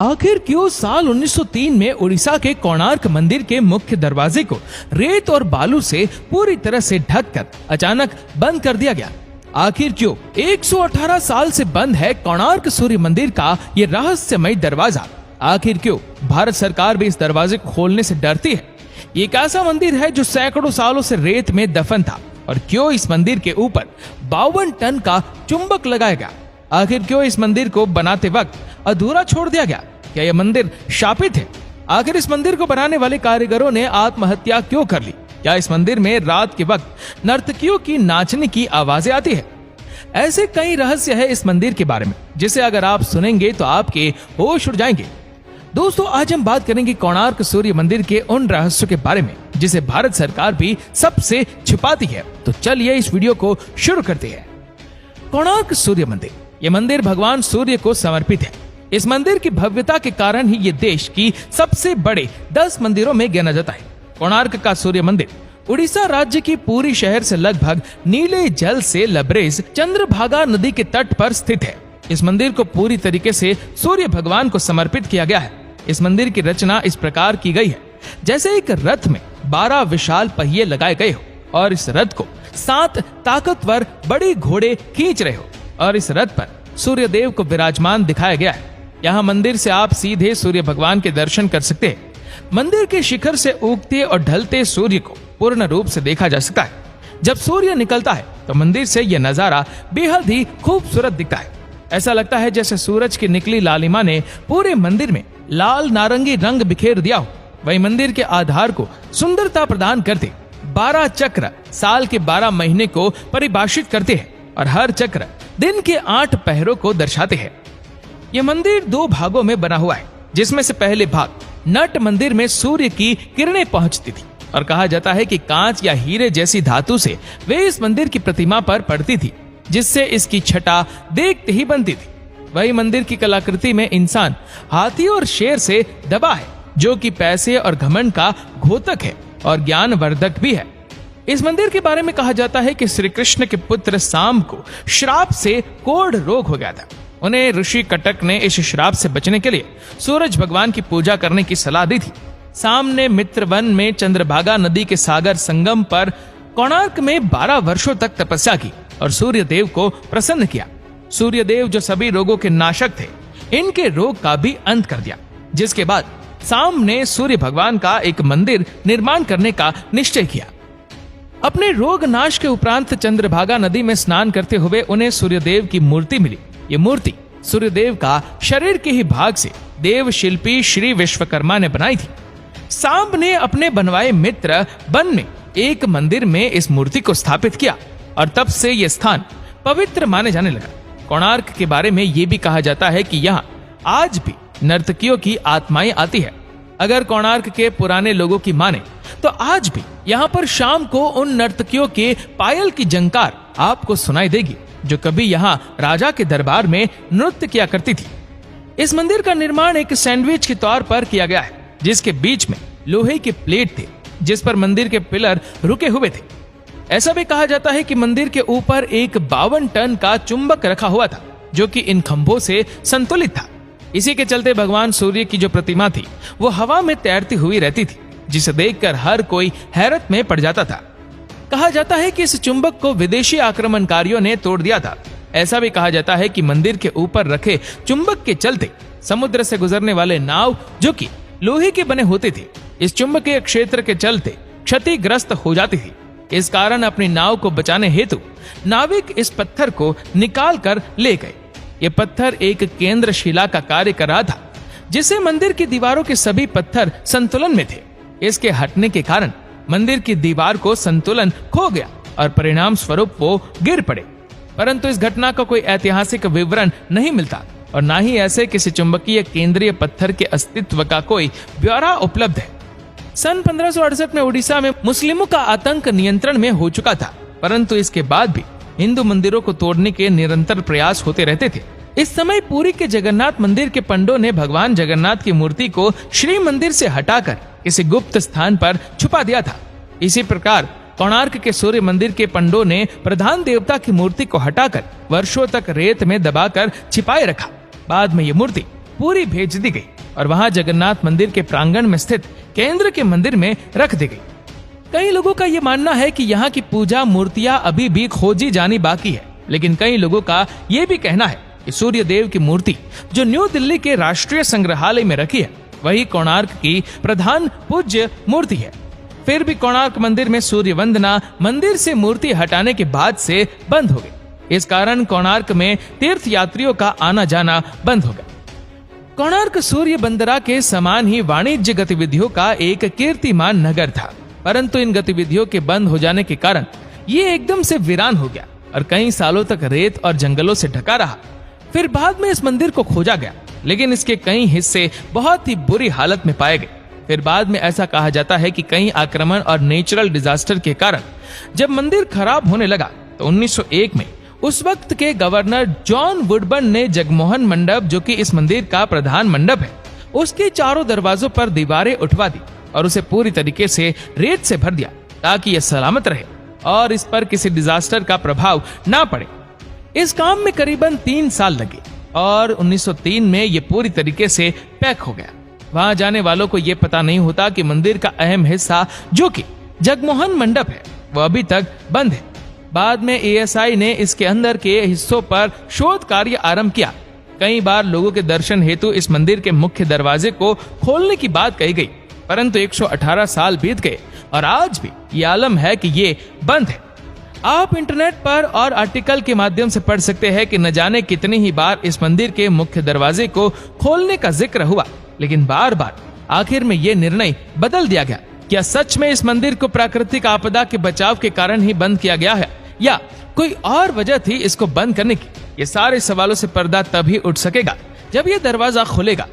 आखिर क्यों साल 1903 में उड़ीसा के कोणार्क मंदिर के मुख्य दरवाजे को रेत और बालू से पूरी तरह से ढककर अचानक बंद कर दिया गया? आखिर क्यों 118 साल से बंद है कोणार्क सूर्य मंदिर का ये रहस्यमय दरवाजा? आखिर क्यों भारत सरकार भी इस दरवाजे को खोलने से डरती है? ये एक ऐसा मंदिर है जो सैकड़ों सालों से रेत में दफन था, और क्यों इस मंदिर के ऊपर 52 टन का चुंबक लगाया गया? आखिर क्यों इस मंदिर को बनाते वक्त अधूरा छोड़ दिया गया? क्या यह मंदिर शापित है? आखिर इस मंदिर को बनाने वाले कारीगरों ने आत्महत्या क्यों कर ली? क्या इस मंदिर में रात के वक्त नर्तकियों की नाचने की आवाजें आती है? ऐसे कई रहस्य है इस मंदिर के बारे में, जिसे अगर आप सुनेंगे तो आपके होश उड़ जाएंगे। दोस्तों, आज हम बात करेंगे कोणार्क सूर्य मंदिर के उन रहस्यों के बारे में जिसे भारत सरकार भी सबसे छिपाती है। तो चलिए इस वीडियो को शुरू करते हैं। कोणार्क सूर्य मंदिर, ये मंदिर भगवान सूर्य को समर्पित है। इस मंदिर की भव्यता के कारण ही ये देश की सबसे बड़े 10 मंदिरों में गिना जाता है। कोणार्क का सूर्य मंदिर उड़ीसा राज्य की पूरी शहर से लगभग नीले जल से लबरेज चंद्रभागा नदी के तट पर स्थित है। इस मंदिर को पूरी तरीके से सूर्य भगवान को समर्पित किया गया है। इस मंदिर की रचना इस प्रकार की गई है जैसे एक रथ में 12 विशाल पहिए लगाए गए हो और इस रथ को 7 ताकतवर बड़े घोड़े खींच रहे हो, और इस रथ पर सूर्य देव को विराजमान दिखाया गया है। यहाँ मंदिर से आप सीधे सूर्य भगवान के दर्शन कर सकते हैं। मंदिर के शिखर से उगते और ढलते सूर्य को पूर्ण रूप से देखा जा सकता है। जब सूर्य निकलता है तो मंदिर से यह नजारा बेहद ही खूबसूरत दिखता है। ऐसा लगता है जैसे सूरज की निकली लालिमा ने पूरे मंदिर में लाल नारंगी रंग बिखेर दिया हो। वही मंदिर के आधार को सुंदरता प्रदान करते 12 चक्र साल के 12 महीने को परिभाषित करते हैं, और हर चक्र दिन के 8 पहरों को दर्शाते हैं। यह मंदिर 2 भागों में बना हुआ है, जिसमें से पहले भाग नट मंदिर में सूर्य की किरणें पहुंचती थी, और कहा जाता है कि कांच या हीरे जैसी धातु से वे इस मंदिर की प्रतिमा पर पड़ती थी, जिससे इसकी छटा देखते ही बनती थी। वही मंदिर की कलाकृति में इंसान हाथी और शेर से दबा है, जो कि पैसे और घमंड का घोतक है और ज्ञान वर्धक भी है। इस मंदिर के बारे में कहा जाता है कि श्री कृष्ण के पुत्र साम को श्राप से कोढ़ रोग हो गया था। उन्हें ऋषि कटक ने इस श्राप से बचने के लिए सूरज भगवान की पूजा करने की सलाह दी थी। साम ने मित्रवन में चंद्रभागा नदी के सागर संगम पर कोणार्क में 12 वर्षों तक तपस्या की और सूर्य देव को प्रसन्न किया। सूर्य देव जो सभी रोगों के नाशक थे, इनके रोग का भी अंत कर दिया, जिसके बाद साम ने सूर्य भगवान का एक मंदिर निर्माण करने का निश्चय किया। अपने रोग नाश के उपरांत चंद्रभागा नदी में स्नान करते हुए उन्हें सूर्यदेव की मूर्ति मिली। ये मूर्ति सूर्यदेव का शरीर के ही भाग से देव शिल्पी श्री विश्वकर्मा ने बनाई थी। सांब ने अपने बनवाए मित्र वन में एक मंदिर में इस मूर्ति को स्थापित किया, और तब से यह स्थान पवित्र माने जाने लगा। कोणार्क के बारे में ये भी कहा जाता है कि यहाँ आज भी नर्तकियों की आत्माएं आती है। अगर कोणार्क के पुराने लोगों की माने तो आज भी यहाँ पर शाम को उन नर्तकियों के पायल की झंकार आपको सुनाई देगी, जो कभी यहाँ राजा के दरबार में नृत्य किया करती थी। इस मंदिर का निर्माण एक सैंडविच के तौर पर किया गया है, जिसके बीच में लोहे के प्लेट थे, जिस पर मंदिर के पिलर रुके हुए थे। ऐसा भी कहा जाता है कि मंदिर के ऊपर एक 52 टन का चुंबक रखा हुआ था, जो कि इन खंभों से संतुलित था। इसी के चलते भगवान सूर्य की जो प्रतिमा थी वो हवा में तैरती हुई रहती थी, जिसे देखकर हर कोई हैरत में पड़ जाता था। कहा जाता है कि इस चुंबक को विदेशी आक्रमणकारियों ने तोड़ दिया था। ऐसा भी कहा जाता है कि मंदिर के ऊपर रखे चुंबक के चलते समुद्र से गुजरने वाले नाव, जो कि लोहे के बने होते थे, इस चुंबकीय क्षेत्र के चलते क्षतिग्रस्त हो जाती थी। इस कारण अपनी नाव को बचाने हेतु नाविक इस पत्थर को निकाल कर ले गए। ये पत्थर एक केंद्र शिला का कार्य कर रहा था, जिससे मंदिर की दीवारों के सभी पत्थर संतुलन में थे। इसके हटने के कारण मंदिर की दीवार को संतुलन खो गया और परिणाम स्वरूप वो गिर पड़े। परंतु इस घटना का कोई ऐतिहासिक विवरण नहीं मिलता, और न ही ऐसे किसी चुंबकीय केंद्रीय पत्थर के अस्तित्व का कोई ब्यौरा उपलब्ध है। सन 1568 में उड़ीसा में मुस्लिमों का आतंक नियंत्रण में हो चुका था, परंतु इसके बाद भी हिंदू मंदिरों को तोड़ने के निरंतर प्रयास होते रहते थे। इस समय पुरी के जगन्नाथ मंदिर के पंडों ने भगवान जगन्नाथ की मूर्ति को श्री मंदिर से हटाकर किसी गुप्त स्थान पर छुपा दिया था। इसी प्रकार कोणार्क के सूर्य मंदिर के पंडों ने प्रधान देवता की मूर्ति को हटाकर वर्षों तक रेत में दबाकर छिपाए रखा। बाद में ये मूर्ति पूरी भेज दी गई और वहां जगन्नाथ मंदिर के प्रांगण में स्थित केंद्र के मंदिर में रख दी गई। कई लोगों का ये मानना है कि यहाँ की पूजा मूर्तियां अभी भी खोजी जानी बाकी है, लेकिन कई लोगों का ये भी कहना है कि सूर्य देव की मूर्ति जो न्यू दिल्ली के राष्ट्रीय संग्रहालय में रखी है वही कोणार्क की प्रधान पूज्य मूर्ति है। फिर भी कोणार्क मंदिर में सूर्य वंदना मंदिर से मूर्ति हटाने के बाद से बंद हो गई। इस कारण कोणार्क में तीर्थ यात्रियों का आना जाना बंद हो गया। कोणार्क सूर्य बंदरा के समान ही वाणिज्य गतिविधियों का एक कीर्तिमान नगर था, परंतु इन गतिविधियों के बंद हो जाने के कारण ये एकदम से वीरान हो गया और कई सालों तक रेत और जंगलों से ढका रहा। फिर बाद में इस मंदिर को खोजा गया, लेकिन इसके कई हिस्से बहुत ही बुरी हालत में पाए गए। फिर बाद में ऐसा कहा जाता है कि कई आक्रमण और नेचुरल डिजास्टर के कारण जब मंदिर खराब होने लगा तो 1901 में उस वक्त के गवर्नर जॉन वुडबर्न ने जगमोहन मंडप, जो कि इस मंदिर का प्रधान मंडप है, उसके चारों दरवाजों पर दीवारें उठवा दी और उसे पूरी तरीके से रेत से भर दिया ताकि यह सलामत रहे और इस पर किसी डिजास्टर का प्रभाव ना पड़े। इस काम में करीबन 3 साल लगे और 1903 में यह पूरी तरीके से पैक हो गया। वहां जाने वालों को यह पता नहीं होता कि मंदिर का अहम हिस्सा जो कि जगमोहन मंडप है वह अभी तक बंद है। बाद में ASI ने इसके अंदर के हिस्सों पर शोध कार्य आरंभ किया। कई बार लोगों के दर्शन हेतु इस मंदिर के मुख्य दरवाजे को खोलने की बात कही गई, परंतु 118 साल बीत गए और आज भी ये आलम है कि ये बंद है। आप इंटरनेट पर और आर्टिकल के माध्यम से पढ़ सकते हैं कि न जाने कितनी ही बार इस मंदिर के मुख्य दरवाजे को खोलने का जिक्र हुआ, लेकिन बार बार आखिर में ये निर्णय बदल दिया गया। क्या सच में इस मंदिर को प्राकृतिक आपदा के बचाव के कारण ही बंद किया गया है या कोई और वजह थी इसको बंद करने की? ये सारे सवालों से पर्दा तभी उठ सकेगा जब ये दरवाजा खुलेगा।